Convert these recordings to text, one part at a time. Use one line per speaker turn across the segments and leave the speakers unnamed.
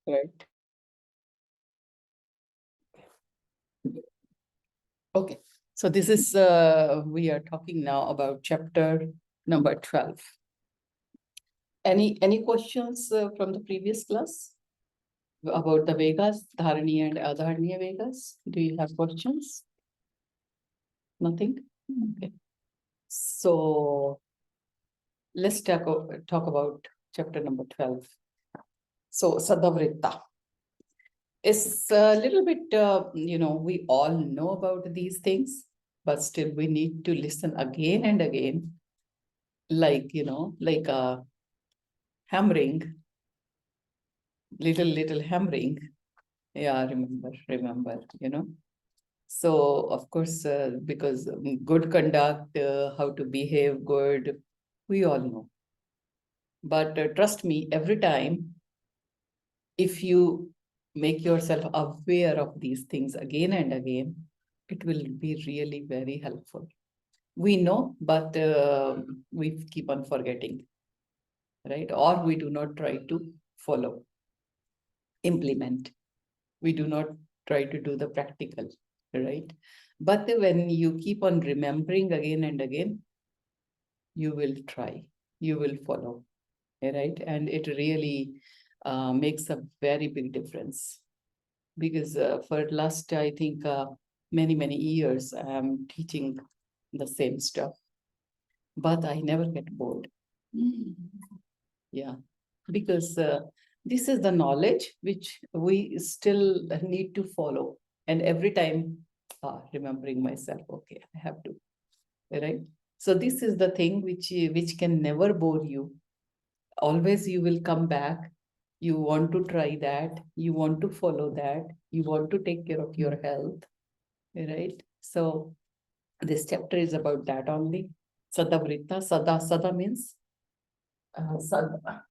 right? Okay, so this is, we are talking now about chapter number 12. Any questions from the previous class about the Vegas, Dharani and Adharaniya Vegas? Do you have questions? Nothing? Okay. So let's talk about chapter number 12. So Sadavritta. It's a little bit, we all know about these things, but still we need to listen again and again, like, like a hammering, little hammering. Yeah, remember, So, of course, because good conduct, how to behave good, we all know. But trust me, every time, if you make yourself aware of these things again and again, it will be really very helpful. We know, but we keep on forgetting, right? Or we do not try to follow, implement. We do not try to do the practical, right? But when you keep on remembering again and again, you will try, you will follow, right? And it really makes a very big difference. Because for last, I think, many years, I'm teaching the same stuff, but I never get bored. Yeah, because this is the knowledge which we still need to follow. And every time, remembering myself, okay, I have to, right? So this is the thing which can never bore you. Always you will come back. You want to try that. You want to follow that. You want to take care of your health, right? So this chapter is about that only. Sadavritta. Sada means sada.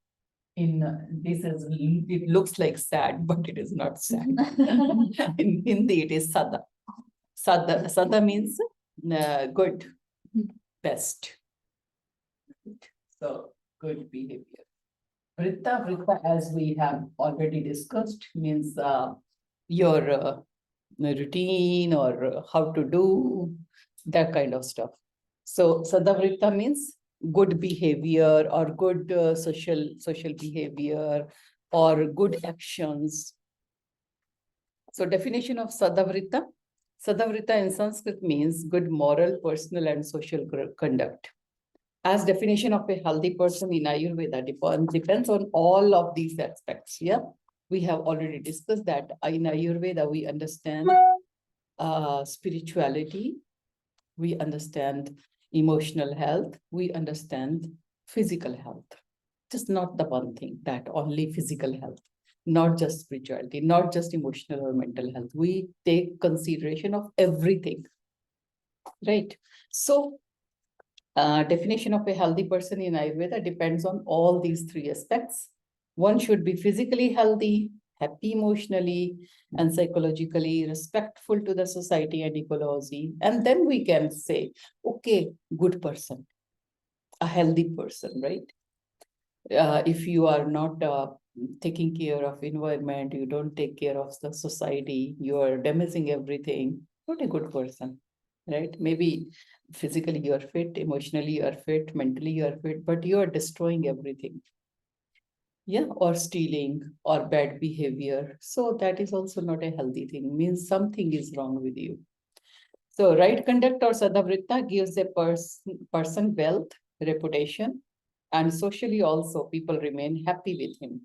In this is, it looks like sad, but it is not sad. In Hindi, it is sada. Sada means good, best. So good behavior. Vritta, as we have already discussed, means your routine or how to do that kind of stuff. So Sadavritta means good behavior or good social behavior or good actions. So definition of Sadavritta. Sadavritta in Sanskrit means good moral, personal and social conduct. As definition of a healthy person in Ayurveda depends on all of these aspects. Yeah, we have already discussed that in Ayurveda we understand spirituality, we understand emotional health, we understand physical health. Just not the one thing, that only physical health, not just spirituality, not just emotional or mental health. We take consideration of everything, right? So definition of a healthy person in Ayurveda depends on all these three aspects. One should be physically healthy, happy emotionally, and psychologically respectful to the society and ecology. And then we can say, okay, good person, a healthy person, right? If you are not taking care of environment, you don't take care of the society, you are damaging everything, not a good person, right? Maybe physically you are fit, emotionally you are fit, mentally you are fit, but you are destroying everything. Yeah, or stealing or bad behavior. So that is also not a healthy thing, means something is wrong with you. So right conduct or Sadavritta gives a person wealth, reputation, and socially also people remain happy with him.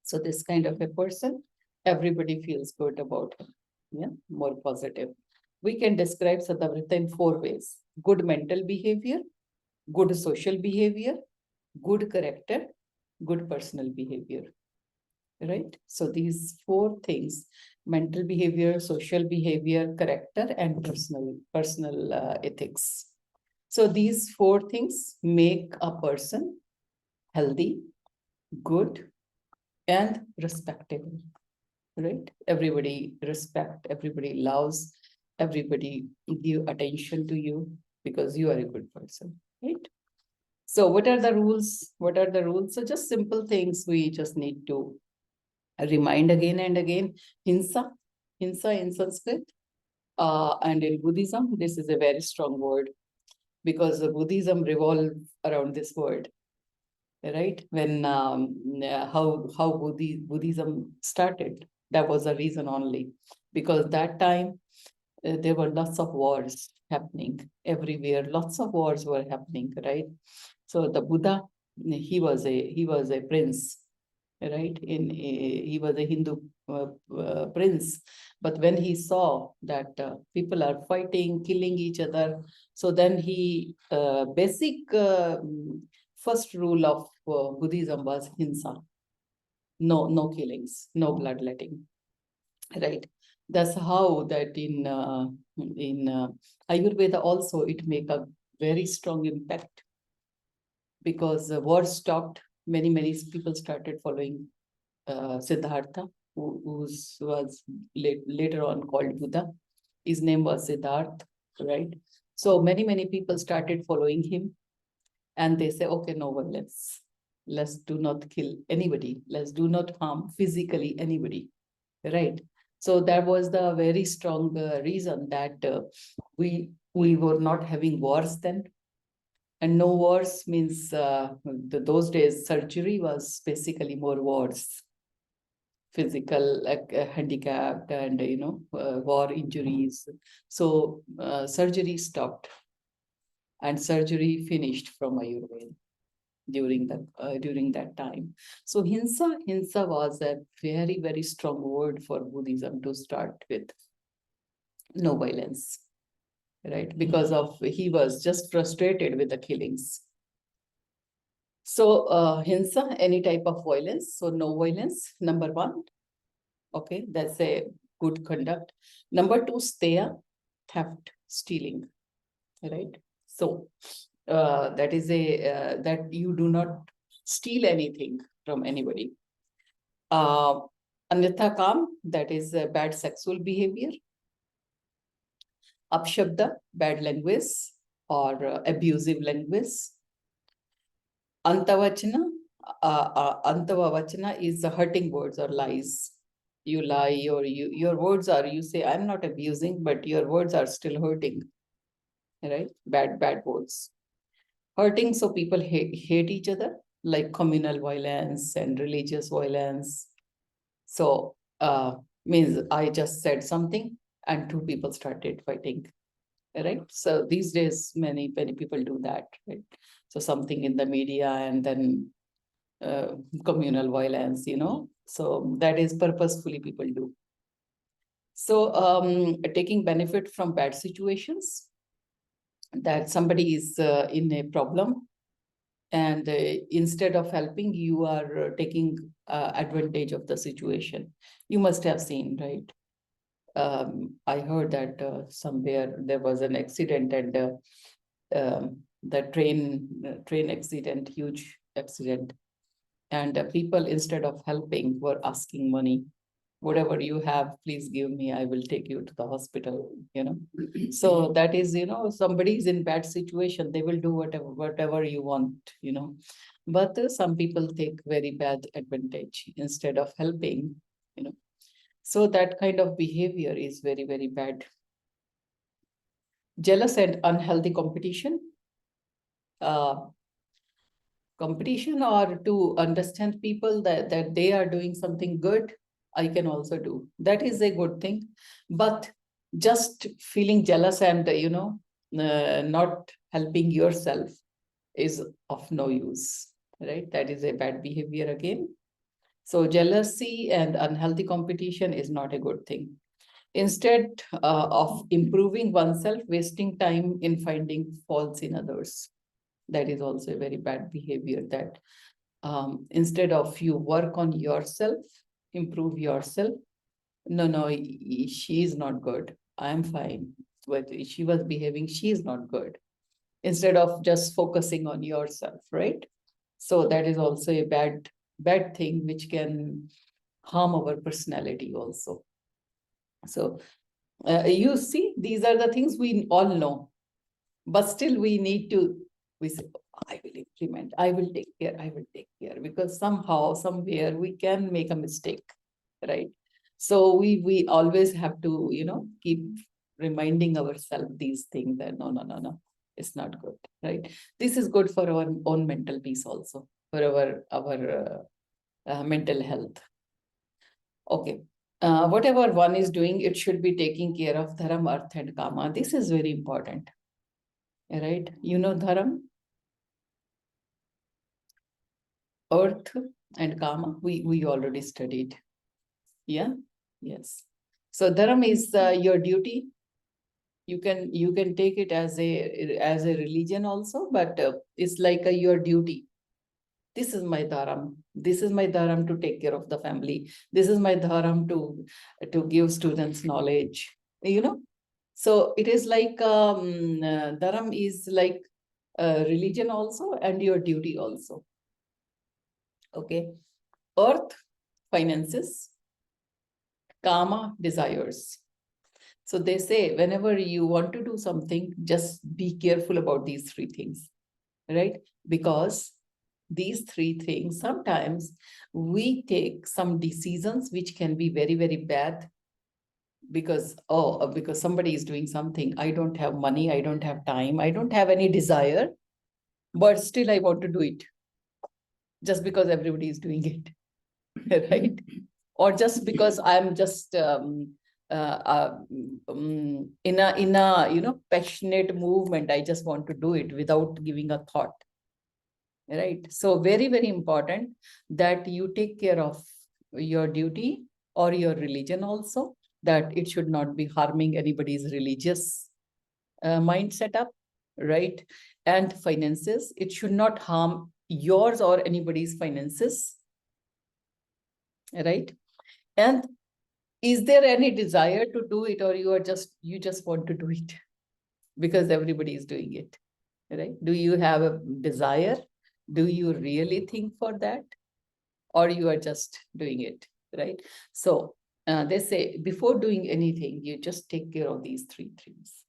So this kind of a person, everybody feels good about him. Yeah, more positive. We can describe Sadavritta in 4 ways: good mental behavior, good social behavior, good character, good personal behavior. Right? So these 4 things: mental behavior, social behavior, character, and personal ethics. So these 4 things make a person healthy, good, and respectable. Right? Everybody respect, everybody loves, everybody give attention to you because you are a good person. Right? So what are the rules? What are the rules? So just simple things we just need to I remind again and again, hinsa in Sanskrit, and in Buddhism, this is a very strong word, because Buddhism revolves around this word, right? When how Buddhism started, that was the reason only, because that time there were lots of wars happening everywhere. Lots of wars were happening, right? So the Buddha, he was a prince, right? He was a Hindu prince, but when he saw that people are fighting, killing each other, so then he basic first rule of Buddhism was hinsa, no killings, no bloodletting, right? That's how that in Ayurveda also it make a very strong impact, because the war stopped. Many people started following Siddhartha, who was later on called Buddha. His name was Siddhartha, right? So many people started following him, and they say, okay, no one, let's do not kill anybody. Let's do not harm physically anybody, right? So that was the very strong reason that we were not having wars then. And no wars means those days surgery was basically more wars, physical like handicapped, and war injuries. So surgery stopped, and surgery finished from Ayurveda during that time. So hinsa was a very strong word for Buddhism to start with. No violence, right? Because of he was just frustrated with the killings. So hinsa, any type of violence. So no violence, number one. Okay, that's a good conduct. Number two, steya, theft, stealing, right? So that is that you do not steal anything from anybody. Anyatha kam, that is bad sexual behavior. Apshabda, bad language or abusive language. Antavachana, antavachana is hurting words or lies. You lie, or your words are, you say, I'm not abusing, but your words are still hurting, right? Bad words. Hurting, so people hate each other, like communal violence and religious violence. So means I just said something and two people started fighting, right? So these days, many people do that, right? So something in the media and then communal violence, so that is purposefully people do. So taking benefit from bad situations, that somebody is in a problem, and instead of helping, you are taking advantage of the situation. You must have seen, right? I heard that somewhere there was an accident, and the train accident, huge accident, and people, instead of helping, were asking money. Whatever you have, please give me, I will take you to the hospital. So that is, somebody is in bad situation, they will do whatever you want. But some people take very bad advantage instead of helping. So that kind of behavior is very bad. Jealous and unhealthy competition. Competition, or to understand people that they are doing something good, I can also do. That is a good thing. But just feeling jealous and, not helping yourself is of no use, right? That is a bad behavior again. So jealousy and unhealthy competition is not a good thing. Instead of improving oneself, wasting time in finding faults in others. That is also a very bad behavior, that instead of you work on yourself, improve yourself. No, she is not good. I'm fine. But she was behaving, she is not good. Instead of just focusing on yourself, right? So that is also a bad thing, which can harm our personality also. So you see, these are the things we all know, but still we say, I will implement, I will take care, because somehow, somewhere we can make a mistake. right? So we always have to, keep reminding ourselves these things that no, it's not good, right? This is good for our own mental peace also, for our mental health. Okay. Whatever one is doing, it should be taking care of dharam, arth, and kama. This is very important, right? Dharam, earth, and kama. We already studied. Yeah. Yes. So dharam is your duty. You can take it as a religion also, but it's like your duty. This is my dharam. This is my dharam to take care of the family. This is my dharam to give students knowledge. So it is like dharam is like religion also and your duty also. Okay. Earth, finances. Kama, desires. So they say whenever you want to do something, just be careful about these three things, right? Because these three things, sometimes we take some decisions which can be very, very bad because somebody is doing something. I don't have money, I don't have time, I don't have any desire, but still I want to do it just because everybody is doing it, right? Or just because I'm just in a passionate movement, I just want to do it without giving a thought, right? So very, very important that you take care of your duty or your religion also, that it should not be harming anybody's religious mind setup, right? And finances, it should not harm yours or anybody's finances, right? And is there any desire to do it, or you just want to do it because everybody is doing it, right? Do you have a desire? Do you really think for that, or you are just doing it, right? So they say before doing anything, you just take care of these three things.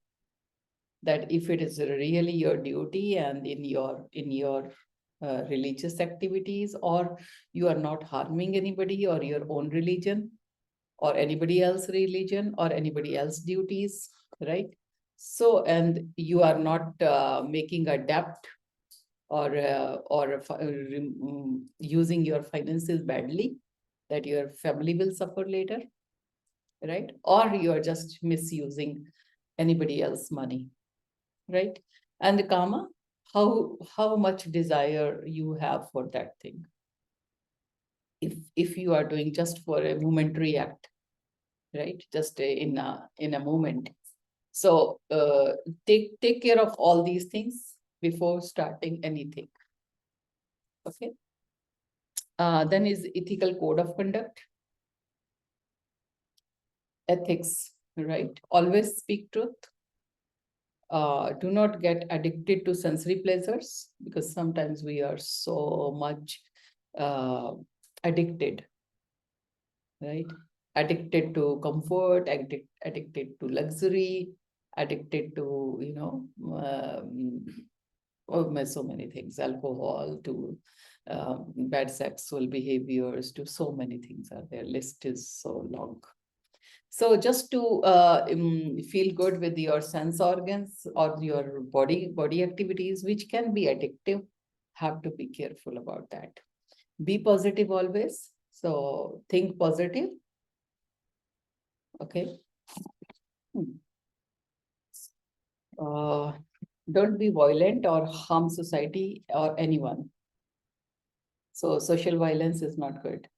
That if it is really your duty and in your religious activities, or you are not harming anybody or your own religion or anybody else religion or anybody else duties, right? So, and you are not making a debt or using your finances badly, that your family will suffer later, right? Or you are just misusing anybody else's money, right? And the karma, how much desire you have for that thing. If you are doing just for a momentary act, right? Just in a moment. So take care of all these things before starting anything. Okay. Then is ethical code of conduct. Ethics, right? Always speak truth. Do not get addicted to sensory pleasures, because sometimes we are so much addicted, right? Addicted to comfort, addicted to luxury, addicted to, so many things, alcohol, to bad sexual behaviors, to so many things are there. List is so long. So just to feel good with your sense organs or your body activities, which can be addictive, have to be careful about that. Be positive always. So think positive. Okay. Don't be violent or harm society or anyone. So social violence is not good.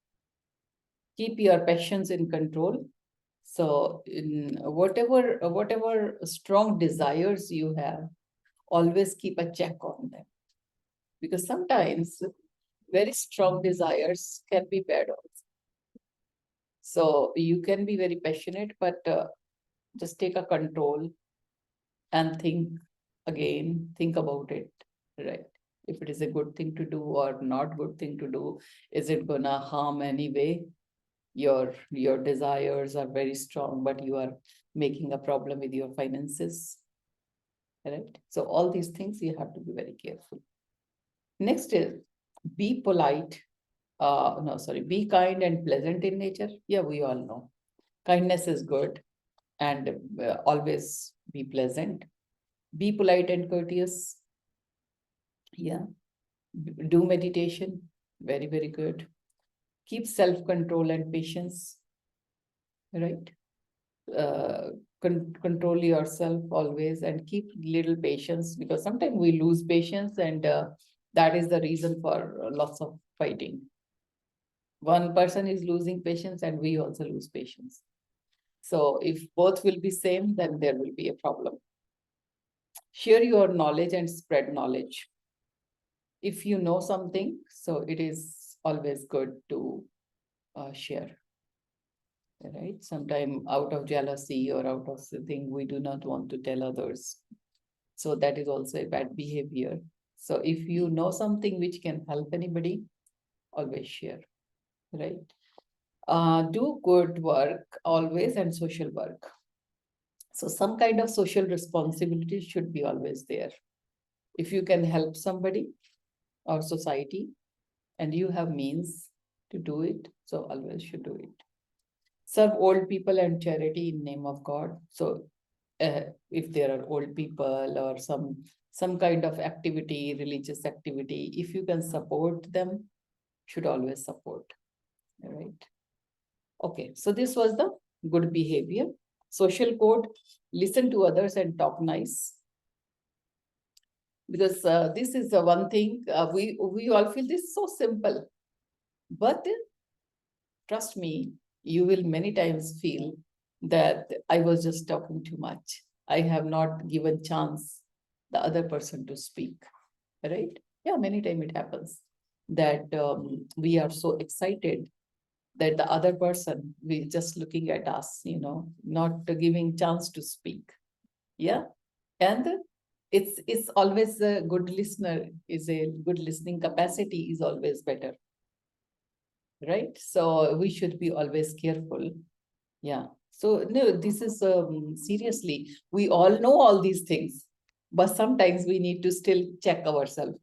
Keep your passions in control. So in whatever strong desires you have, always keep a check on them. Because sometimes very strong desires can be bad also. So you can be very passionate, but just take a control and think about it, right? If it is a good thing to do or not good thing to do, is it gonna harm anyway? Your desires are very strong, but you are making a problem with your finances, right? So all these things you have to be very careful. Next is be polite no, sorry, be kind and pleasant in nature. Yeah, we all know. Kindness is good, and always be pleasant. Be polite and courteous. Yeah. Do meditation. Very, very good. Keep self-control and patience, right? Uh, control yourself always and keep little patience, because sometimes we lose patience, and that is the reason for lots of fighting. One person is losing patience and we also lose patience. So if both will be same, then there will be a problem. Share your knowledge and spread knowledge. If you know something, so it is always good to share, right? Sometimes out of jealousy or out of something, we do not want to tell others. So that is also a bad behavior. So if you know something which can help anybody, always share, right? Do good work always and social work. So some kind of social responsibility should be always there. If you can help somebody or society and you have means to do it, so always should do it. Serve old people and charity in name of God. So if there are old people or some kind of activity, religious activity, if you can support them, should always support, right? Okay, so this was the good behavior. Social code: listen to others and talk nice. Because this is the one thing we all feel this is so simple, but trust me, you will many times feel that I was just talking too much. I have not given chance the other person to speak, right? Yeah, many times it happens that we are so excited that the other person we just looking at us, not giving chance to speak. Yeah, and it's always a good listener is a good listening capacity is always better, right? So we should be always careful. Yeah. So no, this is seriously, we all know all these things, but sometimes we need to still check ourselves.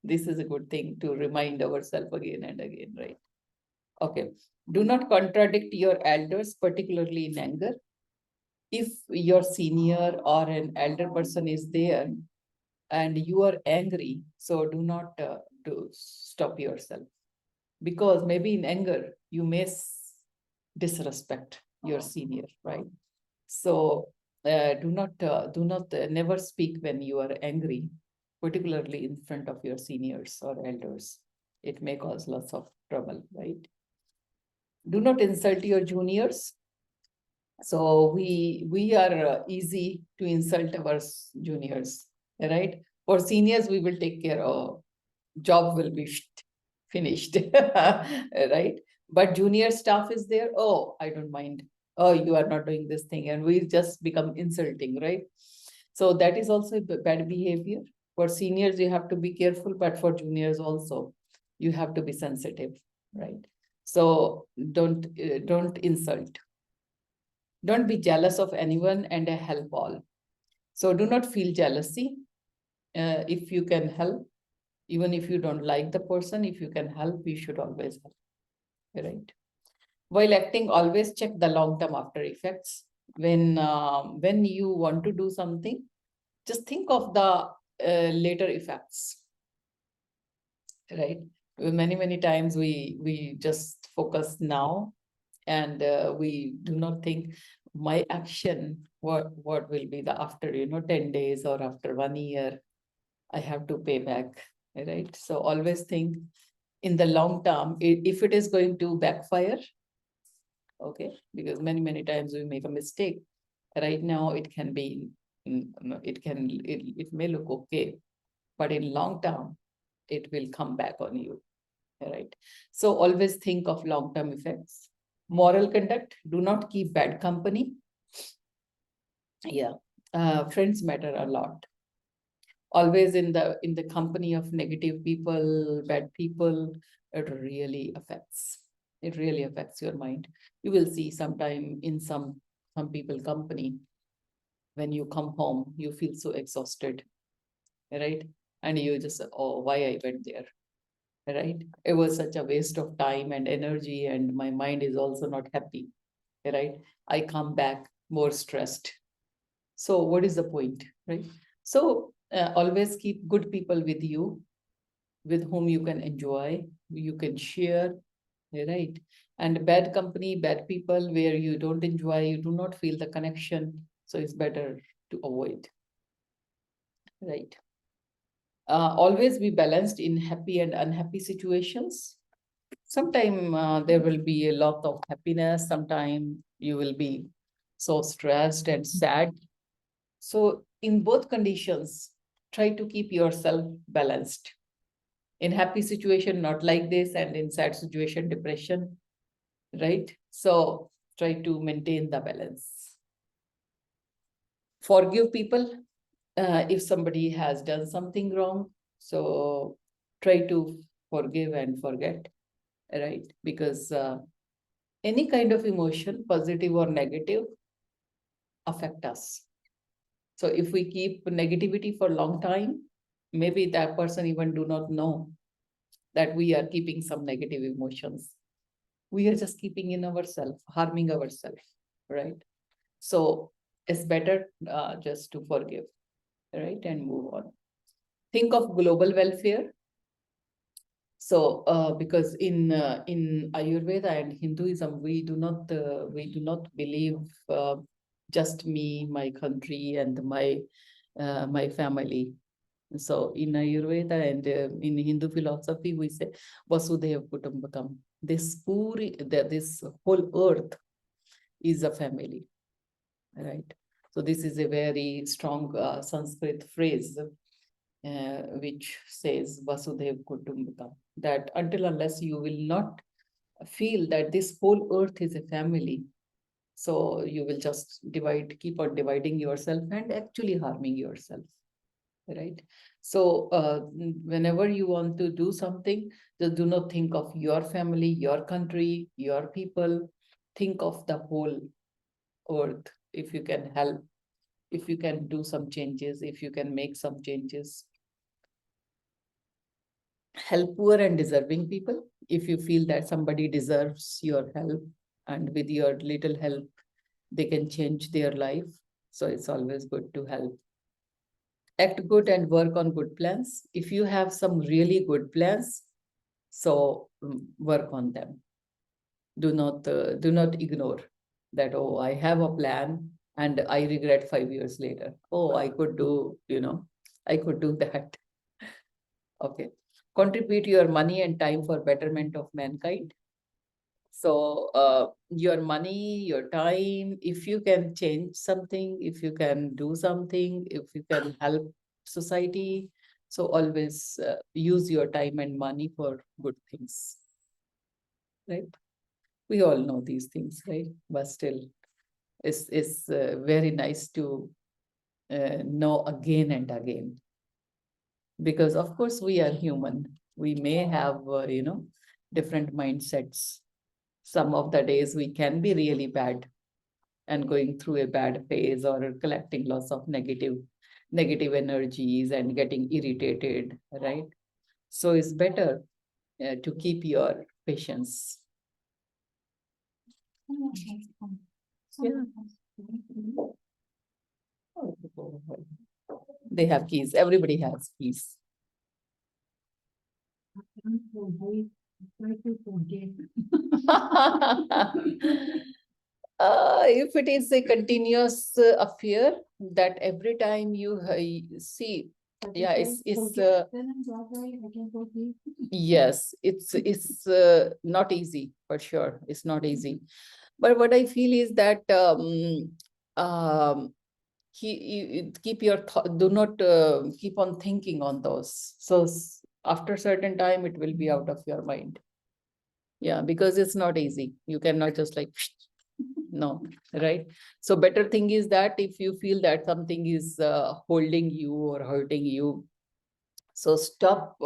This is a good thing to remind ourselves again and again, right? Okay. Do not contradict your elders, particularly in anger. If your senior or an elder person is there and you are angry, so do not do stop yourself, because maybe in anger you may disrespect your senior, right? So do not never speak when you are angry, particularly in front of your seniors or elders. It may cause lots of trouble, right? Do not insult your juniors. So we are easy to insult our juniors, right? For seniors, we will take care of, job will be finished, right? But junior staff is there. Oh, I don't mind. Oh, you are not doing this thing, and we just become insulting, right? So that is also bad behavior. For seniors, you have to be careful, but for juniors also, you have to be sensitive, right? So don't insult. Don't be jealous of anyone and help all. So do not feel jealousy. If you can help, even if you don't like the person, if you can help, you should always help, right? While acting, always check the long-term after effects. When you want to do something, just think of the later effects, right? Many times we just focus now, and we do not think my action, what will be the after 10 days or after 1 year, I have to pay back, right? So always think in the long term, if it is going to backfire, okay, because many times we make a mistake. Right now it can be, it may look okay, but in long term, it will come back on you, right? So always think of long-term effects. Moral conduct: do not keep bad company. Yeah, friends matter a lot. Always in the company of negative people, bad people, it really affects. It really affects your mind. You will see sometime in some people company, when you come home, you feel so exhausted, right? And you just, oh, why I went there? right? It was such a waste of time and energy, and my mind is also not happy, right? I come back more stressed. So what is the point, right? So always keep good people with you, with whom you can enjoy, you can share, right? And bad company, bad people where you don't enjoy, you do not feel the connection. So it's better to avoid, right? Always be balanced in happy and unhappy situations. Sometime there will be a lot of happiness, sometime you will be so stressed and sad. So in both conditions, try to keep yourself balanced. In happy situation, not like this, and in sad situation, depression, right? So try to maintain the balance. Forgive people if somebody has done something wrong. So try to forgive and forget, right? Because any kind of emotion, positive or negative, affect us. So if we keep negativity for a long time, maybe that person even do not know that we are keeping some negative emotions. We are just keeping in ourselves, harming ourselves, right? So it's better just to forgive, right, and move on. Think of global welfare. So because in Ayurveda and Hinduism, we do not believe just me, my country, and my family. So in Ayurveda and in Hindu philosophy, we say Vasudhaiva Kutumbakam. This whole earth is a family, right? So this is a very strong Sanskrit phrase which says Vasudhaiva Kutumbakam. That until unless you will not feel that this whole earth is a family, so you will just keep on dividing yourself and actually harming yourself, right? So whenever you want to do something, just do not think of your family, your country, your people. Think of the whole earth. If you can help, if you can do some changes, if you can make some changes, help poor and deserving people. If you feel that somebody deserves your help, and with your little help, they can change their life, so it's always good to help. Act good and work on good plans. If you have some really good plans, so work on them. Do not ignore that. Oh, I have a plan and I regret 5 years later. Oh, I could do that. Okay. Contribute your money and time for betterment of mankind. So your money, your time, if you can change something, if you can do something, if you can help society, so always use your time and money for good things, right? We all know these things, right? But still, it's very nice to know again and again, because of course we are human. We may have, different mindsets. Some of the days we can be really bad and going through a bad phase, or collecting lots of negative energies and getting irritated, right? So it's better to keep your patience. Yeah. They have keys. Everybody has keys. If it is a continuous affair that every time you see, yeah, yes, it's not easy for sure. It's not easy, but what I feel is that keep your do not keep on thinking on those. So after certain time, it will be out of your mind. Yeah, because it's not easy. You cannot just like no, right? So better thing is that if you feel that something is holding you or hurting you, so stop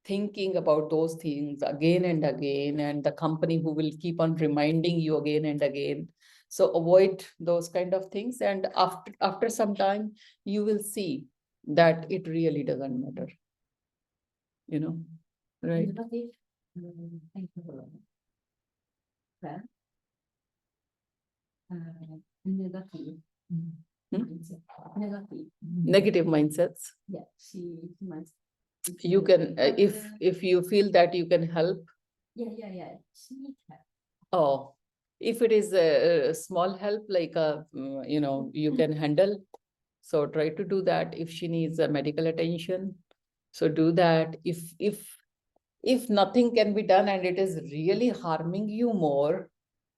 thinking about those things again and again, and the company who will keep on reminding you again and again. So avoid those kind of things, and after some time, you will see that it really doesn't matter, you know. Right.
Negative, thank you. Then, negative. Mindset. Negative.
Negative mindsets.
Yeah, she might.
You can, if you feel that you can help.
Yeah. She needs help.
Oh, if it is a small help, like you can handle. So try to do that. If she needs a medical attention, so do that. If nothing can be done and it is really harming you more,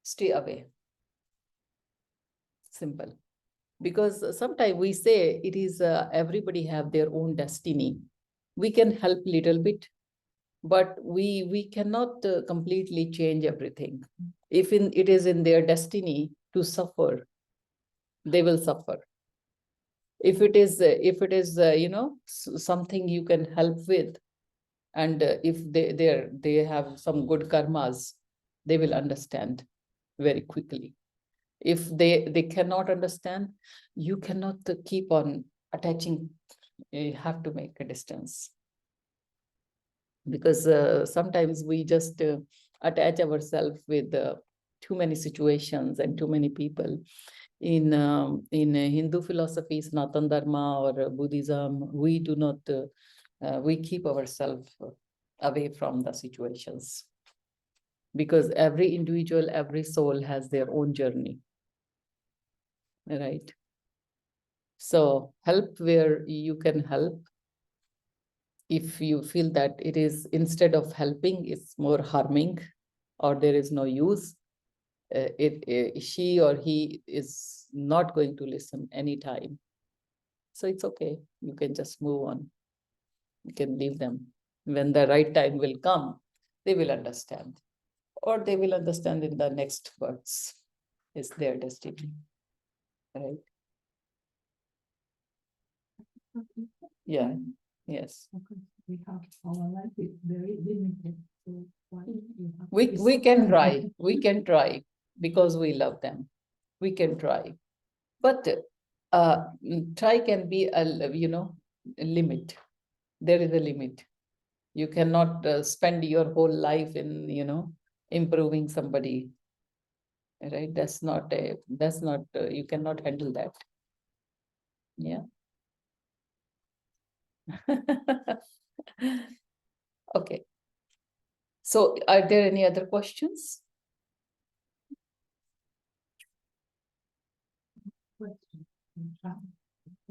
stay away. Simple. Because sometimes we say it is everybody have their own destiny. We can help little bit, but we cannot completely change everything. If it is in their destiny to suffer, they will suffer. If it is something you can help with, and if they have some good karmas, they will understand very quickly. If they cannot understand, you cannot keep on attaching. You have to make a distance, because sometimes we just attach ourselves with too many situations and too many people. In Hindu philosophy, Sanatana Dharma or Buddhism, we do not we keep ourselves away from the situations, because every individual, every soul has their own journey, right? So help where you can help. If you feel that it is, instead of helping, it's more harming, or there is no use, she or he is not going to listen anytime. So it's okay. You can just move on. You can leave them. When the right time will come, they will understand. Or they will understand in the next births. It's their destiny. Right? Yeah. Yes.
We have our life is very limited. So
we can try. We can try because we love them. We can try. But try can be a limit. There is a limit. You cannot spend your whole life in improving somebody, right? That's not you cannot handle that. Yeah. Okay, so are there any other questions?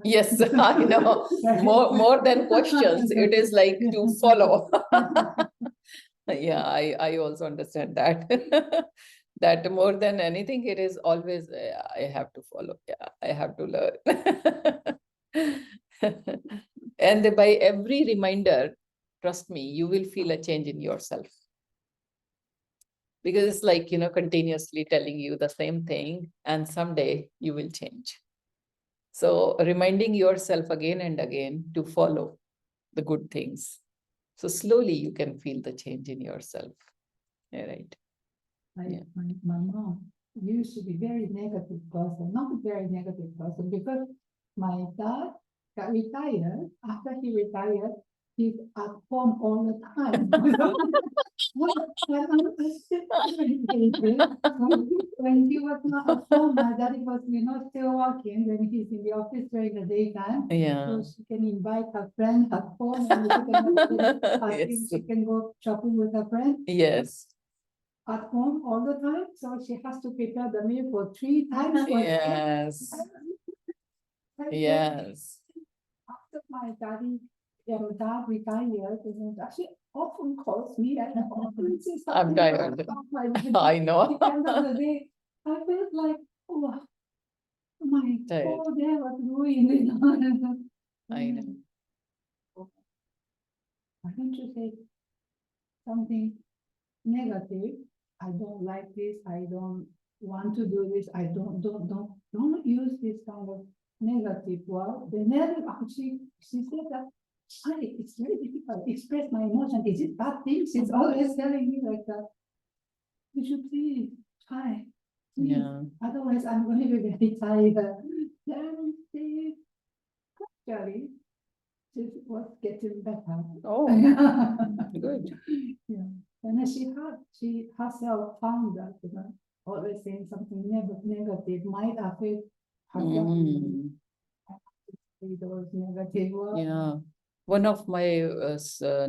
Yes, I know. More than questions, it is like to follow. Yeah, I also understand that. That more than anything, it is always I have to follow. Yeah, I have to learn. And by every reminder, trust me, you will feel a change in yourself. Because it's like, continuously telling you the same thing, and someday you will change. So reminding yourself again and again to follow the good things. So slowly you can feel the change in yourself. Yeah, right.
My mom used to be very negative person, not a very negative person, because my dad got retired. After he retired, he's at home all the time. When he was not at home, my daddy was, still working when he's in the office during the daytime.
Yeah.
So she can invite her friend at home, and she can go shopping with her friend.
Yes.
At home all the time, so she has to prepare the meal for 3 times.
Yes. Yes.
After my dad retired, she often calls me and often says
I'm tired. I know.
At the end of the day, I felt like, oh, my
Tired.
whole day was ruined.
I know.
Why don't you say something negative? I don't like this. I don't want to do this. I don't use this kind of negative word. Then she said that it's very difficult to express my emotion. Is it bad things? She's always telling me like that. You should please try. Please.
Yeah.
Otherwise, I'm going to be very tired. Then she actually was getting better.
Oh, Good.
Yeah. And then she herself found that, always saying something negative might affect herself.
Mm,
Those negative words.
yeah. One of my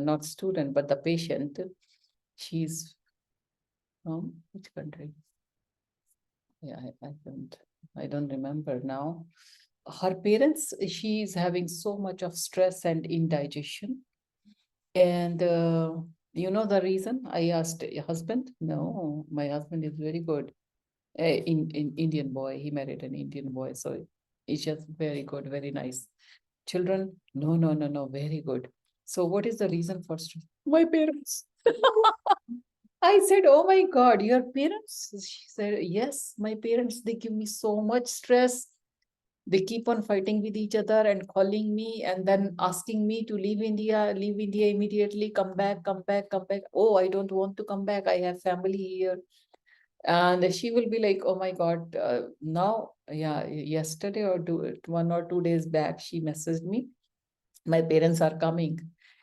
not student, but the patient, she's from which country? Yeah, I don't remember now. Her parents, she's having so much of stress and indigestion. And you know the reason? I asked your husband. No, my husband is very good. In Indian boy, he married an Indian boy, so he's just very good, very nice. Children, no, no, no, no, very good. So what is the reason for stress? My parents. I said, oh my God, your parents? She said, yes, my parents, they give me so much stress. They keep on fighting with each other and calling me and then asking me to leave India immediately, come back, come back, come back. Oh, I don't want to come back. I have family here. And she will be like, oh my God, now, yeah, yesterday or 1 or 2 days back, she messaged me, my parents are coming.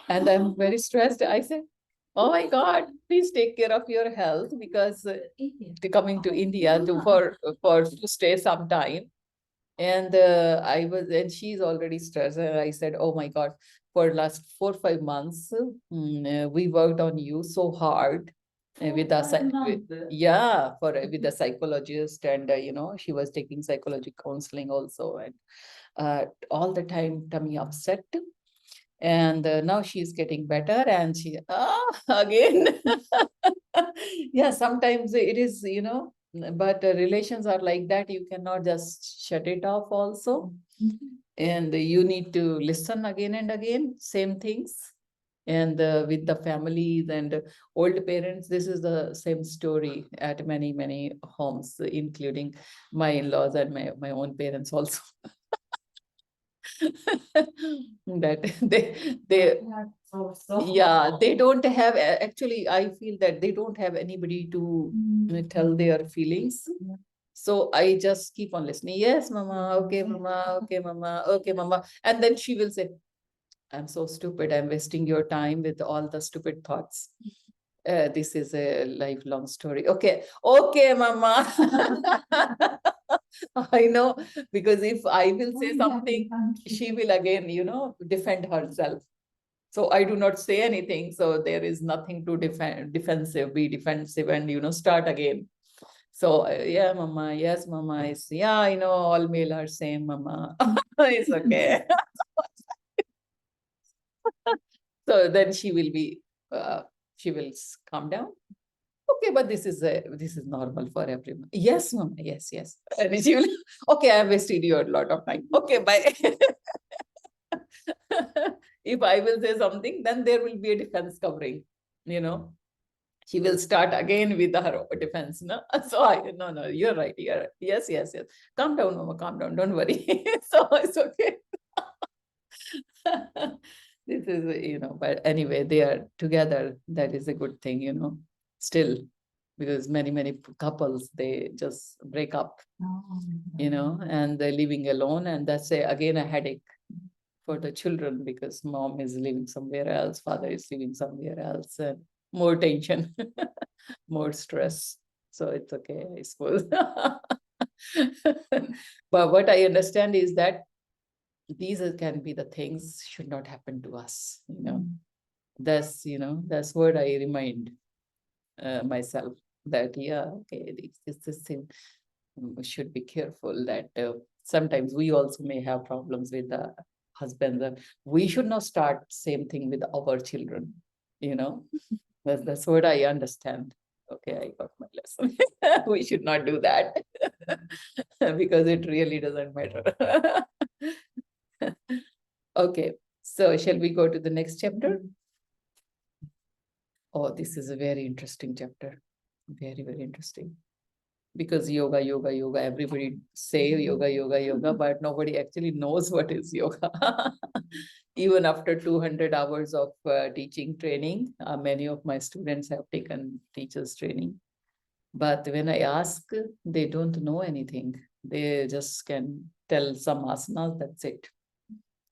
And I'm very stressed. I said, oh my God, please take care of your health because they're coming to India to stay some time. And and she's already stressed. And I said, oh my God, for last 4 or 5 months, we worked on you so hard with us. Yeah, with the psychologist. And, she was taking psychology counseling also. And all the time, tummy upset. And now she's getting better and she, again. Yeah, sometimes it is, but relations are like that. You cannot just shut it off also. And you need to listen again and again, same things. And with the families and old parents, this is the same story at many, many homes, including my in-laws and my own parents also. That they yeah, they don't have, actually, I feel that they don't have anybody to tell their feelings. So I just keep on listening. Yes, mama, okay, mama, okay, mama, okay, mama. And then she will say, I'm so stupid. I'm wasting your time with all the stupid thoughts. This is a lifelong story. Okay, okay, mama. I know, because if I will say something, she will again, defend herself. So I do not say anything. So there is nothing to be defensive and, start again. So yeah, mama, yes, mama, yeah, I know all male are same, mama. It's okay. So then she will calm down. Okay, but this is normal for everyone. Yes, mama, yes, yes. And she will, okay, I have wasted you a lot of time. Okay, bye. If I will say something, then there will be a defense covering, She will start again with her defense. No? So no, you're right. You're right. Yes, yes, yes. Calm down, mama, calm down. Don't worry. So it's okay. This is, but anyway, they are together. That is a good thing, still, because many couples, they just break up, and they're living alone. And that's again a headache for the children because mom is living somewhere else, father is living somewhere else, and more tension, more stress. So it's okay, I suppose. But what I understand is that these can be the things should not happen to us. That's what I remind myself that, yeah, okay, this thing, we should be careful that sometimes we also may have problems with the husband, and we should not start same thing with our children. That's what I understand. Okay, I got my lesson. We should not do that because it really doesn't matter. Okay, so shall we go to the next chapter? Oh, this is a very interesting chapter. Very, very interesting. Because yoga, everybody say yoga, but nobody actually knows what is yoga. Even after 200 hours of teaching training, many of my students have taken teachers training. But when I ask, they don't know anything. They just can tell some asanas, that's it.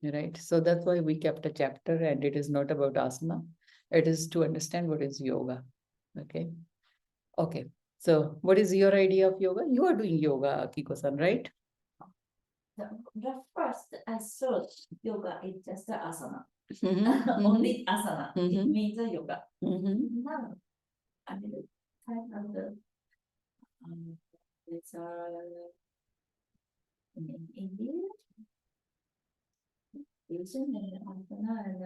Right. So that's why we kept a chapter, and it is not about asana. It is to understand what is yoga. Okay. Okay. So what is your idea of yoga? You are doing yoga, Kiko-san, right?
The first I thought yoga is just the asana.
Mhm,
Only asana. It
Mhm.
means a yoga.
mhm.
Now, I mean, kind of the, it's in India. Asian and asana and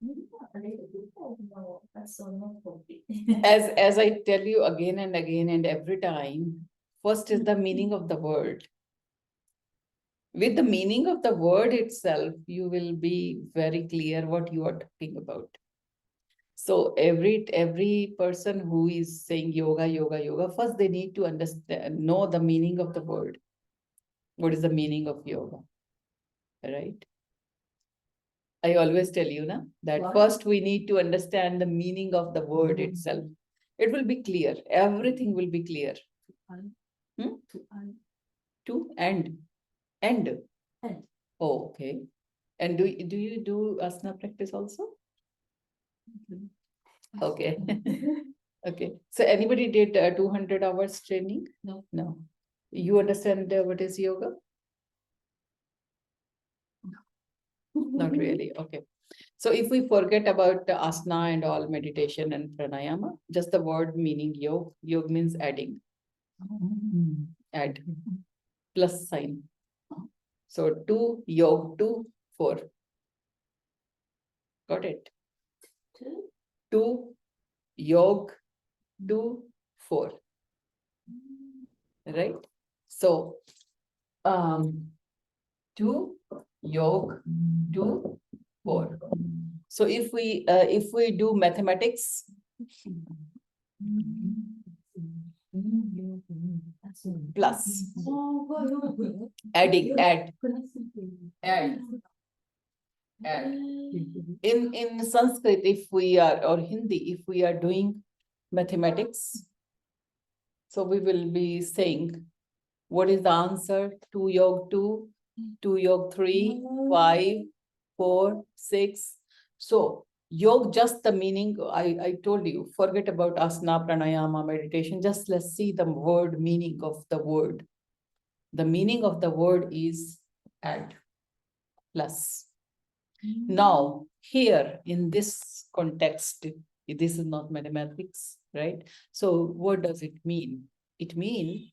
maybe not a little bit, I don't know, that's so not complete.
As I tell you again and again and every time, first is the meaning of the word. With the meaning of the word itself, you will be very clear what you are talking about. So every person who is saying yoga, yoga, yoga, first they need to understand, know the meaning of the word. What is the meaning of yoga? Right? I always tell you na, that
What?
first we need to understand the meaning of the word itself. It will be clear. Everything will be clear. Hmm? To end. End.
End.
Oh, okay. And do you do asana practice also? Okay. Okay. So anybody did 200 hours training?
No.
No. You understand what is yoga? Not really. Okay. So if we forget about the asana and all meditation and pranayama, just the word meaning yog means adding, add, plus sign. So 2 yog 2 4. Got it?
Two.
2 yog 2 4. Right? So 2 yog 2 4. So if we do mathematics, plus adding, add. In Sanskrit, if we are, or Hindi, if we are doing mathematics, so we will be saying, what is the answer? 2 yog 2, 2 yog 3, 5, 4, 6. So yog, just the meaning, I told you, forget about asana, pranayama, meditation, just let's see the word meaning of the word. The meaning of the word is add, plus. Now, here in this context, this is not mathematics, right? So what does it mean? It means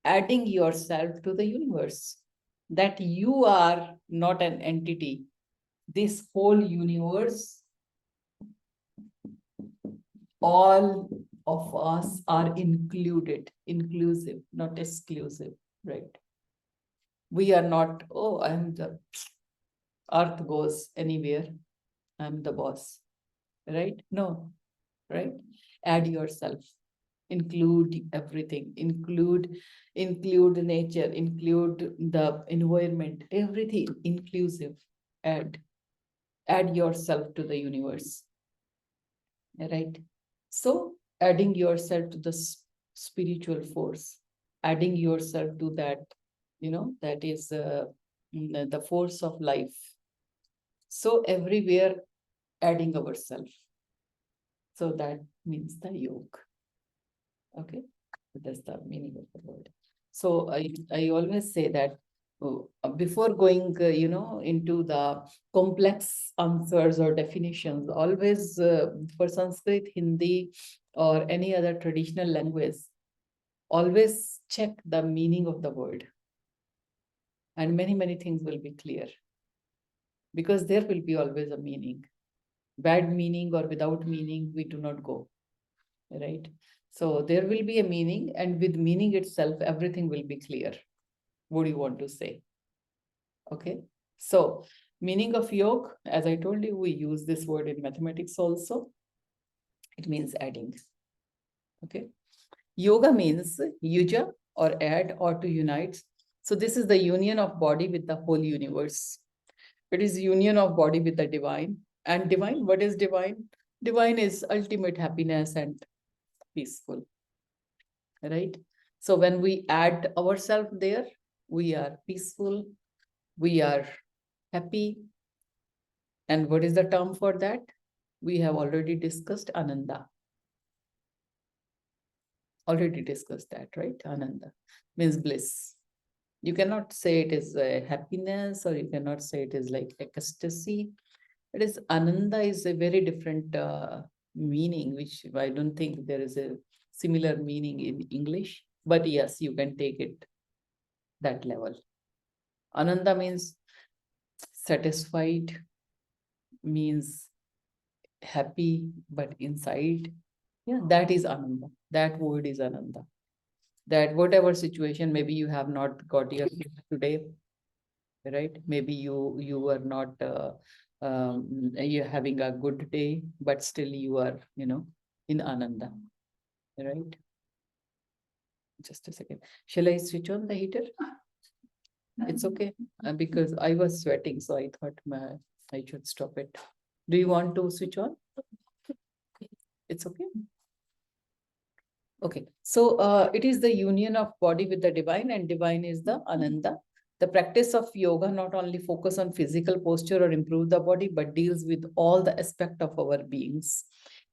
adding yourself to the universe, that you are not an entity. This whole universe, all of us are included, inclusive, not exclusive, right? We are not, oh, I'm the earth goes anywhere, I'm the boss, right? No, right? Add yourself, include everything, include nature, include the environment, everything inclusive. Add yourself to the universe, right? So adding yourself to the spiritual force, adding yourself to that, that is the force of life. So everywhere adding ourselves. So that means the yoga. Okay, that's the meaning of the word. So I always say that before going, into the complex answers or definitions, always for Sanskrit, Hindi, or any other traditional language, always check the meaning of the word. And many things will be clear. Because there will be always a meaning. Bad meaning or without meaning, we do not go. Right? So there will be a meaning, and with meaning itself, everything will be clear. What do you want to say? Okay. So meaning of yoga, as I told you, we use this word in mathematics also. It means adding. Okay. Yoga means yuja, or add, or to unite. So this is the union of body with the whole universe. It is union of body with the divine. And divine, what is divine? Divine is ultimate happiness and peaceful. Right? So when we add ourselves there, we are peaceful, we are happy, And what is the term for that? We have already discussed Ananda. Already discussed that, right? Ananda means bliss. You cannot say it is happiness, or you cannot say it is like ecstasy. It is Ananda is a very different meaning, which I don't think there is a similar meaning in English. But yes, you can take it that level. Ananda means satisfied, means happy, but inside, yeah, that is Ananda. That word is Ananda. That whatever situation, maybe you have not got your today, right? Maybe you were not you're having a good day, but still you are, in Ananda, right? Just a second. Shall I switch on the heater? It's okay, because I was sweating, so I thought I should stop it. Do you want to switch on? It's okay. Okay, so it is the union of body with the divine, and divine is the Ananda. The practice of yoga not only focus on physical posture or improve the body, but deals with all the aspect of our beings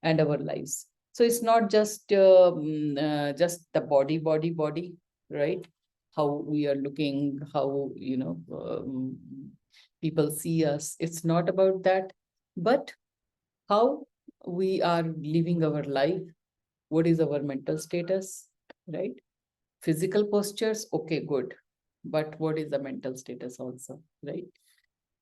and our lives. So it's not just the body, right? How we are looking, how people see us. It's not about that, but how we are living our life. What is our mental status, right? Physical postures, okay, good. But what is the mental status also, right?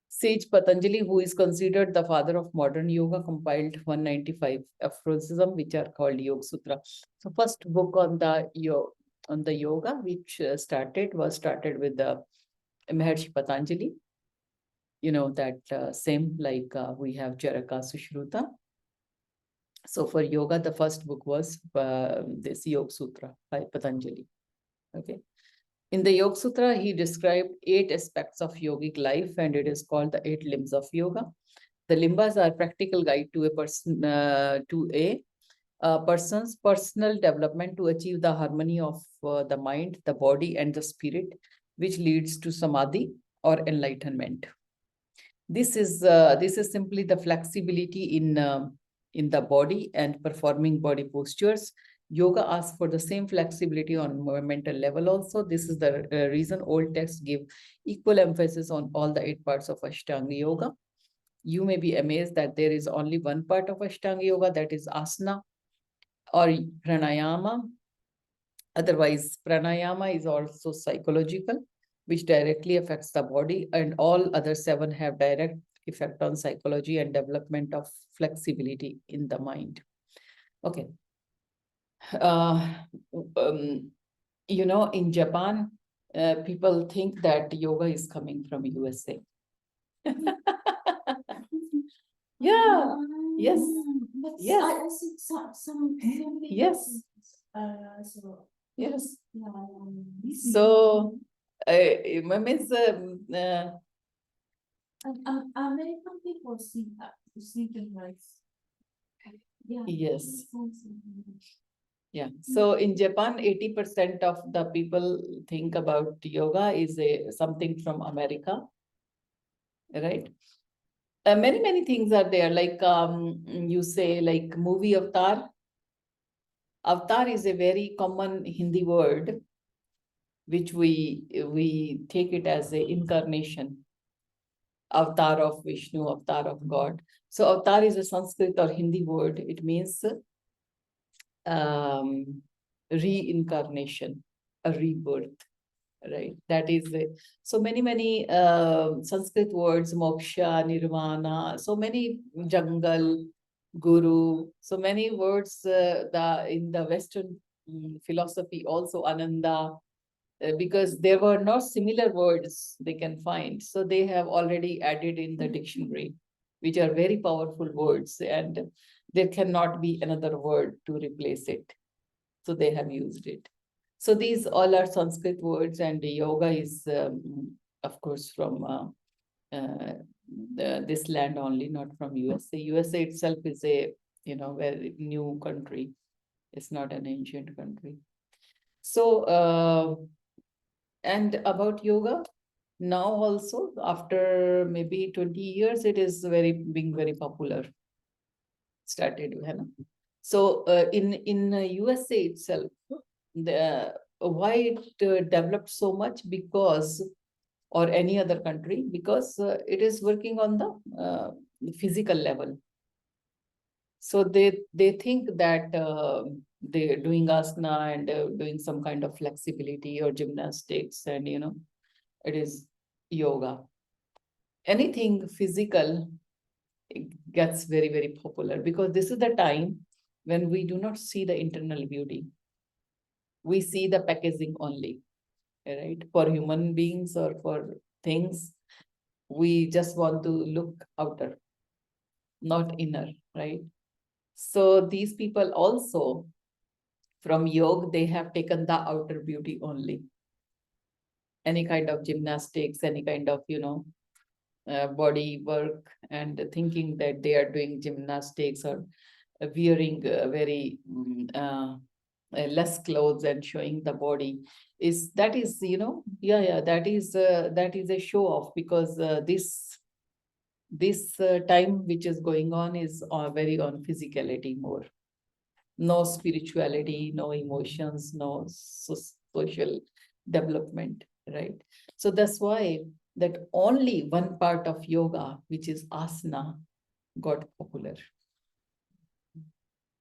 Sage Patanjali, who is considered the father of modern yoga, compiled 195 aphorisms, which are called Yoga Sutra. So first book on the yoga, which was started with the Maharshi Patanjali. That same like we have Charaka Sushruta. So for yoga, the first book was this Yoga Sutra by Patanjali. Okay. In the Yoga Sutra, he described 8 aspects of yogic life, and it is called the 8 limbs of yoga. The limbas are practical guide to a person's personal development to achieve the harmony of the mind, the body, and the spirit, which leads to samadhi or enlightenment. This is simply the flexibility in the body and performing body postures. Yoga asks for the same flexibility on mental level also. This is the reason old texts give equal emphasis on all the 8 parts of Ashtanga Yoga. You may be amazed that there is only one part of Ashtanga Yoga, that is asana or pranayama. Otherwise, pranayama is also psychological, which directly affects the body, and all other 7 have direct effect on psychology and development of flexibility in the mind. Okay. In Japan, people think that yoga is coming from USA. Yeah. Yes.
But
Yes.
I see some
Yes.
so
Yes.
yeah,
So, means
American people sleeping rice. Yeah.
yes. Yeah. So in Japan, 80% of the people think about yoga is something from America, right? Many things are there. Like you say, like movie Avatar. Avatar is a very common Hindi word, which we take it as a incarnation. Avatar of Vishnu, avatar of God. So avatar is a Sanskrit or Hindi word. It means reincarnation, a rebirth, right? That is so many Sanskrit words, moksha, nirvana, so many, jungle, guru, so many words in the Western philosophy also, ananda, because there were not similar words they can find, so they have already added in the dictionary, which are very powerful words, and there cannot be another word to replace it, so they have used it. So these all are Sanskrit words, and yoga is, of course, from this land only, not from USA. USA itself is a very new country. It's not an ancient country. So and about yoga, Now also, after maybe 20 years, it is being very popular. Started, you know. So in USA itself, the why it developed so much, because, or any other country, because it is working on the physical level. So they think that they're doing asana and doing some kind of flexibility or gymnastics, and you know, it is yoga. Anything physical, it gets very popular, because this is the time when we do not see the internal beauty. We see the packaging only, right? For human beings or for things, we just want to look outer, not inner, right? So these people also, from yoga, they have taken the outer beauty only. Any kind of gymnastics, any kind of, you know, body work, and thinking that they are doing gymnastics, or wearing very less clothes and showing the body, is you know, that is a show off, because this time which is going on is very on physicality more. No spirituality, no emotions, no social development, right? So that's why that only one part of yoga, which is asana, got popular.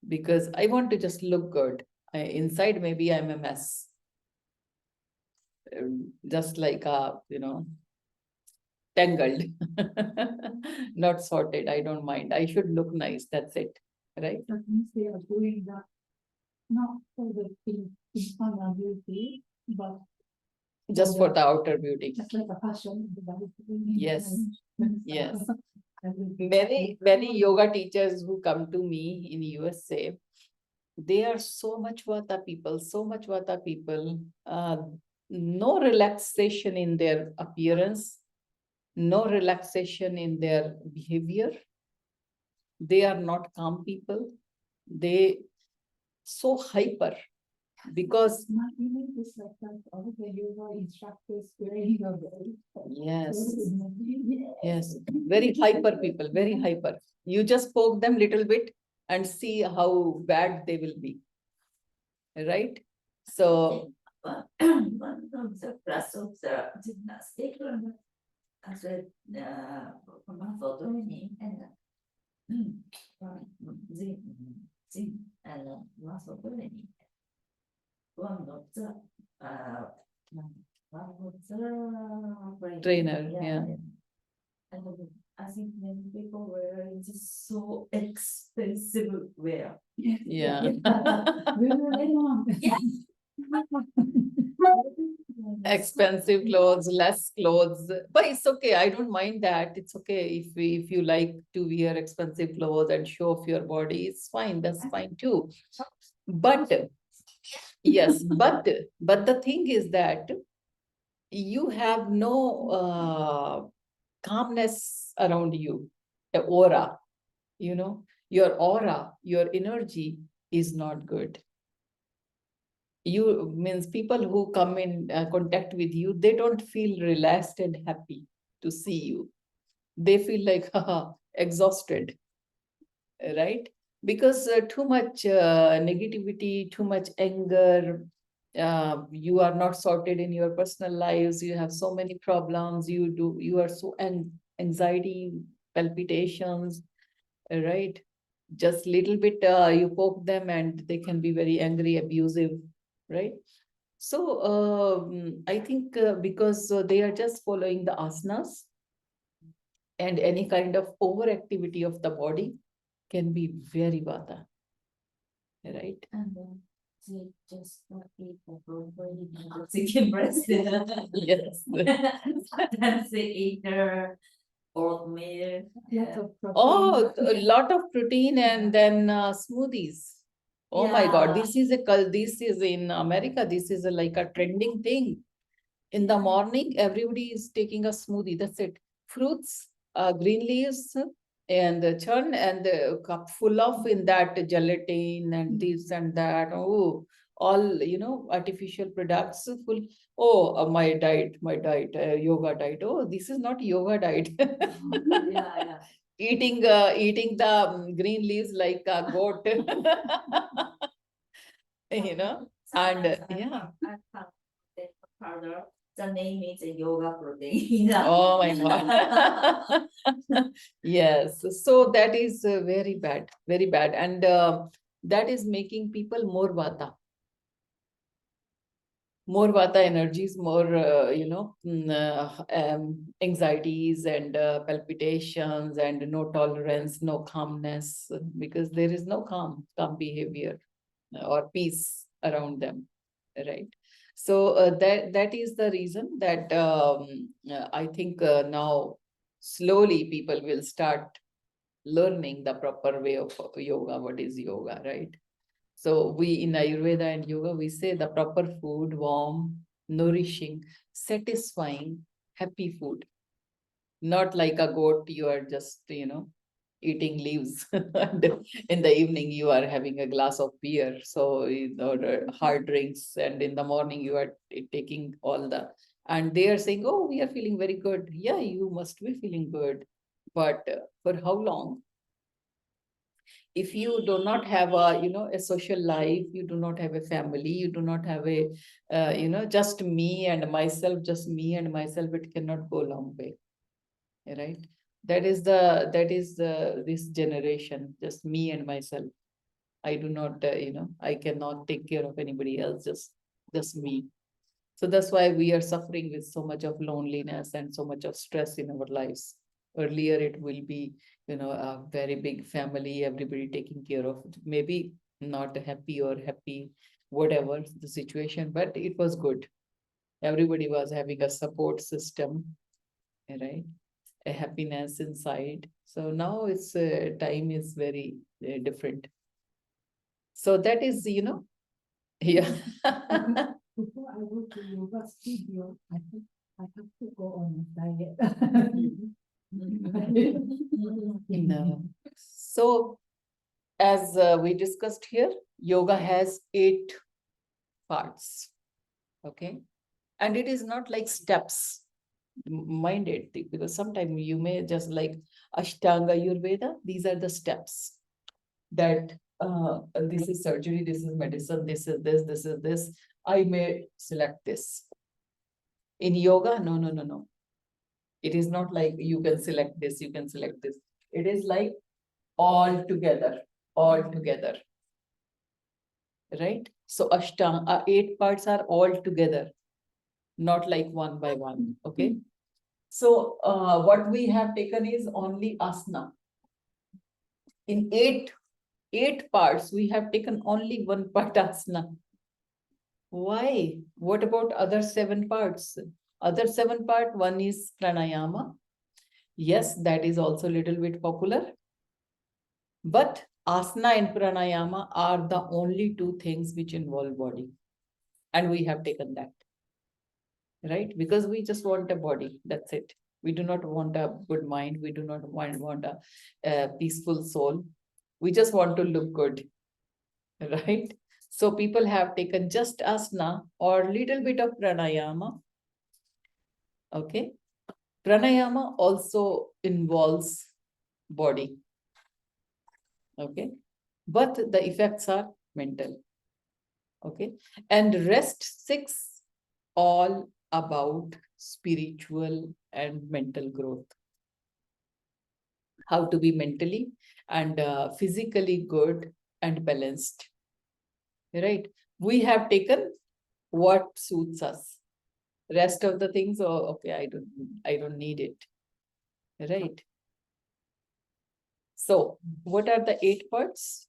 Because I want to just look good. Inside, maybe I'm a mess. Just like you know, tangled, not sorted. I don't mind. I should look nice. That's it, right?
That means they are doing that not for the internal beauty, but
Just for the outer beauty.
just like a fashion.
Yes. Yes. Many yoga teachers who come to me in USA, they are so much vata people, no relaxation in their appearance, no relaxation in their behavior. They are not calm people. They so hyper, because
Not even this like that, all the yoga instructors wearing a very.
yes, yes, very hyper people, very hyper. You just poke them little bit and see how bad they will be, right? So
One of the plus of the gymnastic as a muscle training and gym and muscle training. One of the
Trainer, yeah.
And I think many people wear just so expensive wear.
Yeah.
Yeah.
Expensive clothes, less clothes, but it's okay. I don't mind that. It's okay if you like to wear expensive clothes and show off your body, it's fine. That's fine too. But yes, but the thing is that you have no calmness around you, the aura, you know, your aura, your energy is not good. You means people who come in contact with you, they don't feel relaxed and happy to see you. They feel like haha, exhausted, right? Because too much negativity, too much anger, you are not sorted in your personal lives, you have so many problems, you are so anxiety, palpitations, right? Just little bit you poke them and they can be very angry, abusive, right? So I think because they are just following the asanas, and any kind of overactivity of the body can be very vata, right?
And they just not eat the broccoli and chicken breast.
Yes.
Sometimes they eat their oatmeal.
Lots of
Oh,
protein.
a lot of protein, and then smoothies. Oh my God,
Yeah.
this is in America, this is like a trending thing. In the morning, everybody is taking a smoothie. That's it. Fruits, green leaves, and the churn, and the cup full of in that gelatin and this and that. Oh, all, artificial products full. Oh, my diet, yoga diet. Oh, this is not yoga diet.
Yeah.
Eating the green leaves like a goat. And yeah.
I found that powder. The name is yoga protein.
Oh my God. Yes, so that is very bad, very bad. And that is making people more vata energies, more, anxieties and palpitations and no tolerance, no calmness, because there is no calm behavior or peace around them, right? So that is the reason that I think now slowly people will start learning the proper way of yoga. What is yoga, right? So we in Ayurveda and yoga, we say the proper food, warm, nourishing, satisfying, happy food. Not like a goat, you are just, eating leaves. And in the evening, you are having a glass of beer. So, hard drinks. And in the morning, you are taking all the, and they are saying, oh, we are feeling very good. Yeah, you must be feeling good. But for how long? If you do not have a social life, you do not have a family, you do not have a just me and myself, it cannot go long way, right? That is this generation, just me and myself. I do not, I cannot take care of anybody else, just me. So that's why we are suffering with so much of loneliness and so much of stress in our lives. Earlier, it will be, a very big family, everybody taking care of, maybe not happy, whatever the situation, but it was good. Everybody was having a support system, right? A happiness inside. So now it's time is very different. So that is, yeah.
Before I go to yoga studio, I have to go on a diet.
No. So, as we discussed here, yoga has 8 parts. Okay. And it is not like steps. Mind it, because sometimes you may just like Ashtanga Ayurveda, these are the steps that this is surgery, this is medicine, this is this. I may select this. In yoga, no. It is not like you can select this, you can select this. It is like all together, right? So Ashtanga, 8 parts are all together, not like one by one, okay? So what we have taken is only asana. In eight parts, we have taken only one part asana. Why? What about other 7 parts? Other 7 part, one is pranayama. Yes, that is also a little bit popular. But asana and pranayama are the only 2 things which involve body. And we have taken that, right? Because we just want a body, that's it. We do not want a good mind. We do not want a peaceful soul. We just want to look good, right? So people have taken just asana or little bit of pranayama. Okay. Pranayama also involves body. Okay. But the effects are mental. Okay. And rest 6 all about spiritual and mental growth. How to be mentally and physically good and balanced. Right? We have taken what suits us. Rest of the things, oh, okay, I don't need it. Right? So, what are the 8 parts?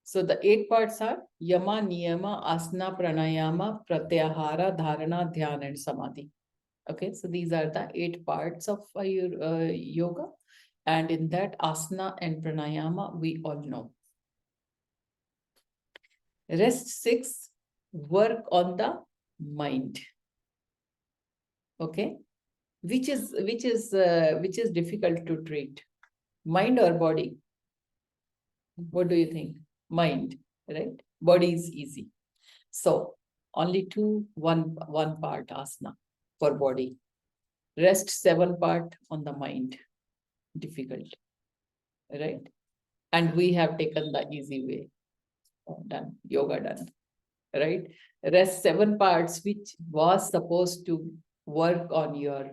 So the 8 parts are yama, niyama, asana, pranayama, pratyahara, dharana, dhyana, and samadhi. Okay, so these are the 8 parts of your yoga. And in that asana and pranayama, we all know. Rest 6, work on the mind. Okay, which is difficult to treat, mind or body? What do you think? Mind, right? Body is easy. So only one part asana for body. Rest 7 part on the mind. Difficult, right? And we have taken the easy way. Done, yoga done, right? Rest 7 parts, which was supposed to work on your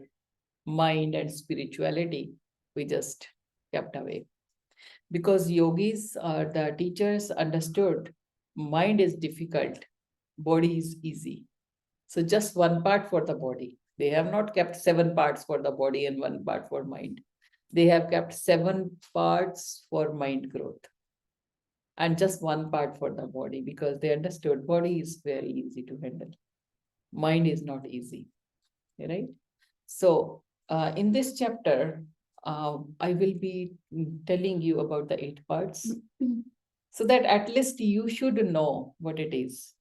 mind and spirituality, we just kept away. Because yogis, the teachers understood mind is difficult, body is easy. So just 1 part for the body. They have not kept 7 parts for the body and 1 part for mind. They have kept 7 parts for mind growth and just 1 part for the body, because they understood body is very easy to handle. Mind is not easy, right? So in this chapter, I will be telling you about the 8 parts so that at least you should know what it is.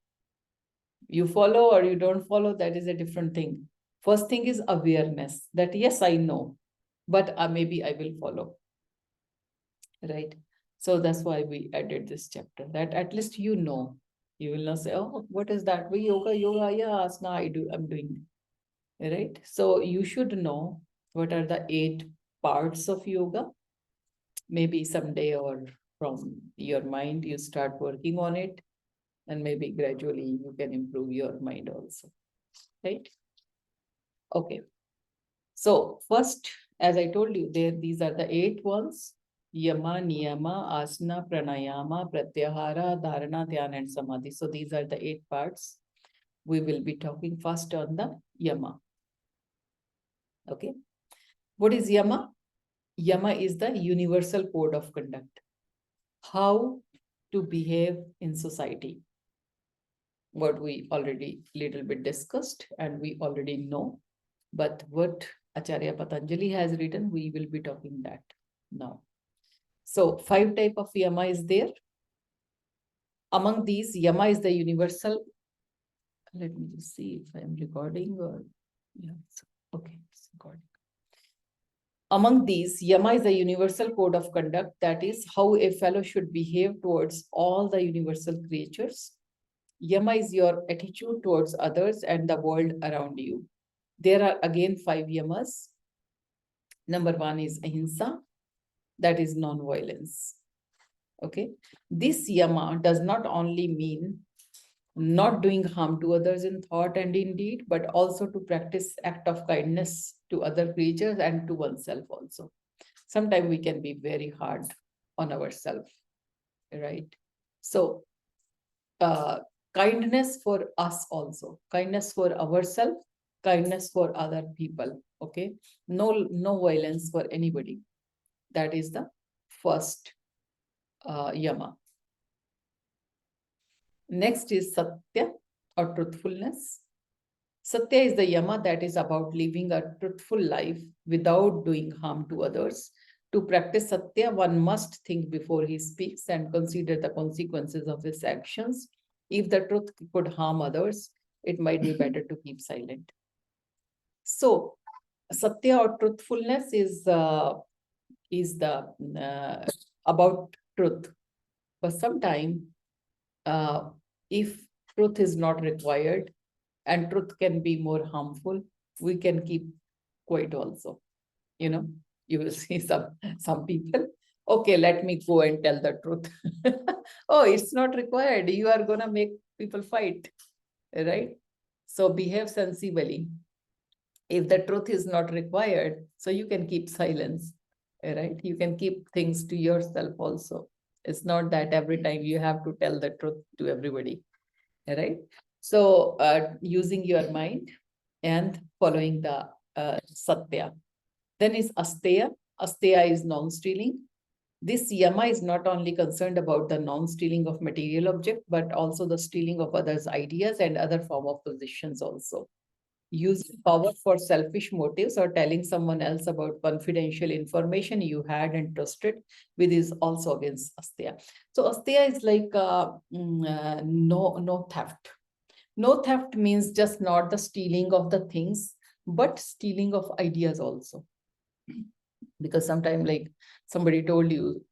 You follow or you don't follow, that is a different thing. First thing is awareness that yes, I know, but maybe I will follow, right? So that's why we added this chapter, that at least you know. You will not say, oh, what is that? We yoga, yeah, asana, I'm doing, right? So you should know what are the 8 parts of yoga. Maybe someday or from your mind, you start working on it, and maybe gradually you can improve your mind also, right? Okay. So first, as I told you, these are the 8 ones: yama, niyama, asana, pranayama, pratyahara, dharana, dhyana, and samadhi. So these are the 8 parts. We will be talking first on the yama. Okay. What is yama? Yama is the universal code of conduct. How to behave in society. What we already little bit discussed and we already know. But what Acharya Patanjali has written, we will be talking that now. So 5 type of yama is there. Among these, yama is the universal. Let me just see if I am recording or yeah. Okay, it's recording. Among these, yama is the universal code of conduct, that is how a fellow should behave towards all the universal creatures. Yama is your attitude towards others and the world around you. There are again 5 yamas. Number 1 is ahimsa, that is non-violence. Okay. This yama does not only mean not doing harm to others in thought and in deed, but also to practice act of kindness to other creatures and to oneself also. Sometimes we can be very hard on ourselves, right? So kindness for us also, kindness for ourselves, kindness for other people. Okay. No violence for anybody. That is the first yama. Next is satya or truthfulness. Satya is the yama that is about living a truthful life without doing harm to others. To practice satya, one must think before he speaks and consider the consequences of his actions. If the truth could harm others, it might be better to keep silent. So, satya or truthfulness is the about truth. But sometimes, if truth is not required and truth can be more harmful, we can keep quiet also. You know, you will see some people, okay, let me go and tell the truth. Oh, it's not required. You are gonna make people fight, right? So behave sensibly. If the truth is not required, so you can keep silence, right? You can keep things to yourself also. It's not that every time you have to tell the truth to everybody, right? So using your mind and following the satya. Then is asteya. Asteya is non-stealing. This yama is not only concerned about the non-stealing of material object, but also the stealing of others' ideas and other form of positions also. Using power for selfish motives or telling someone else about confidential information you had and trusted with is also against asteya. So asteya is like no theft. No theft means just not the stealing of the things, but stealing of ideas also. Because sometimes like somebody told you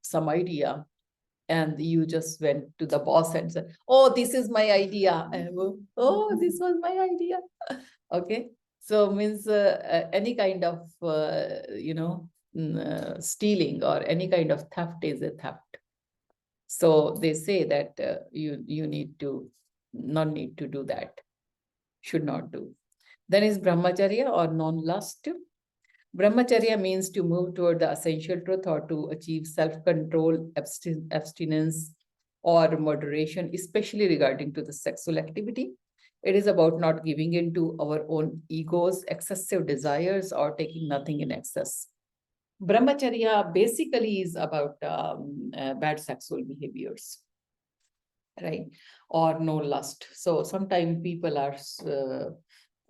some idea and you just went to the boss and said, oh, this is my idea. And, oh, this was my idea. Okay. So means any kind of, stealing or any kind of theft is a theft. So they say that you need to not need to do that, should not do. Then is brahmacharya or non-lust. Brahmacharya means to move toward the essential truth or to achieve self-control, abstinence, or moderation, especially regarding to the sexual activity. It is about not giving in to our own egos, excessive desires, or taking nothing in excess. Brahmacharya basically is about bad sexual behaviors, right? Or no lust. So sometimes people are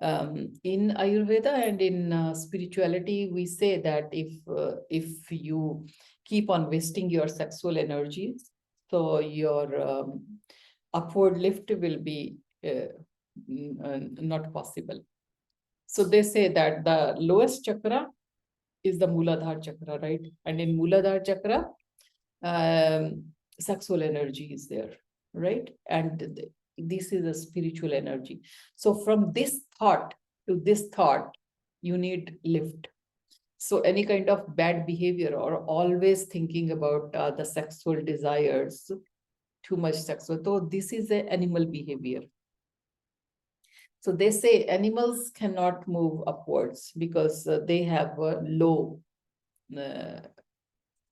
in Ayurveda and in spirituality, we say that if you keep on wasting your sexual energies, so your upward lift will be not possible. So they say that the lowest chakra is the Muladhara chakra, right? And in Muladhara chakra, sexual energy is there, right? And this is a spiritual energy. So from this thought to this thought, you need lift. So any kind of bad behavior or always thinking about the sexual desires, too much sexual, so this is an animal behavior. So they say animals cannot move upwards because they have a low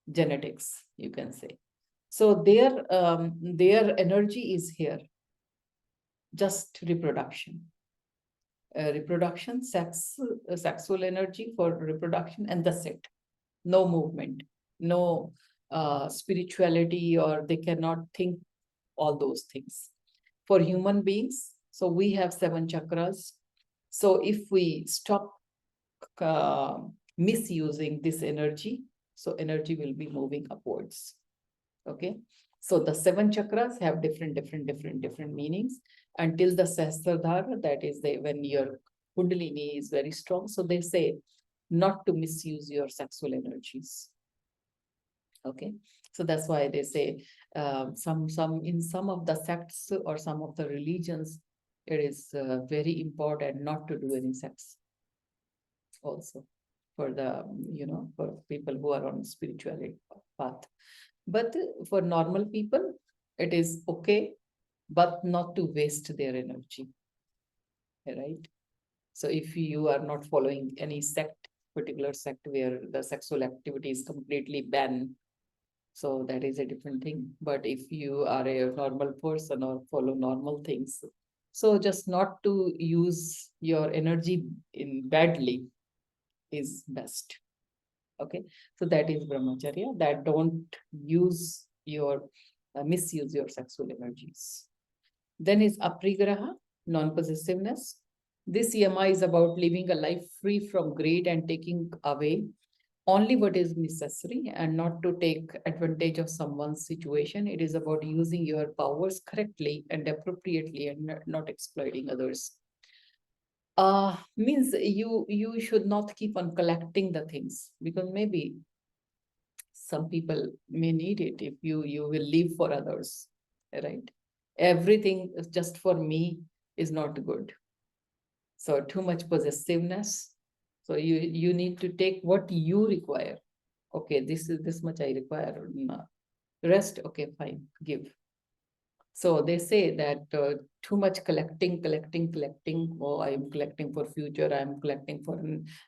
genetics, you can say. So their energy is here, just reproduction. Reproduction, sexual energy for reproduction, and that's it. No movement, no spirituality, or they cannot think all those things. For human beings, so we have 7 chakras. So if we stop misusing this energy, so energy will be moving upwards. Okay. So the 7 chakras have different meanings until the Sahasradhara, that is when your Kundalini is very strong. So they say not to misuse your sexual energies. Okay. So that's why they say in some of the sects or some of the religions, it is very important not to do any sex also for the, for people who are on spirituality path. But for normal people, it is okay, but not to waste their energy, right? So if you are not following any particular sect where the sexual activity is completely banned, so that is a different thing. But if you are a normal person or follow normal things, so just not to use your energy in badly is best. Okay, so that is brahmacharya, that don't misuse your sexual energies. Then is aprigraha, non-possessiveness. This yama is about living a life free from greed and taking away only what is necessary and not to take advantage of someone's situation. It is about using your powers correctly and appropriately and not exploiting others. Means you should not keep on collecting the things, because maybe some people may need it if you will live for others, right? Everything is just for me is not good. So too much possessiveness. So you need to take what you require. Okay, this much I require. Rest, okay, fine, give. So they say that too much collecting. Oh, I'm collecting for future. I'm collecting for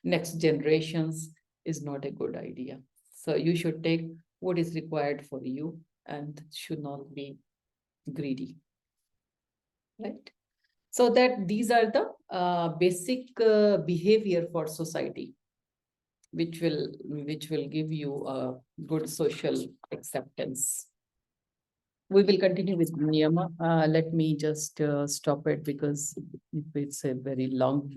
next generations is not a good idea. So you should take what is required for you and should not be greedy, right? So that these are the basic behavior for society, which will give you a good social acceptance. We will continue with niyama. Let me just stop it because it's a very long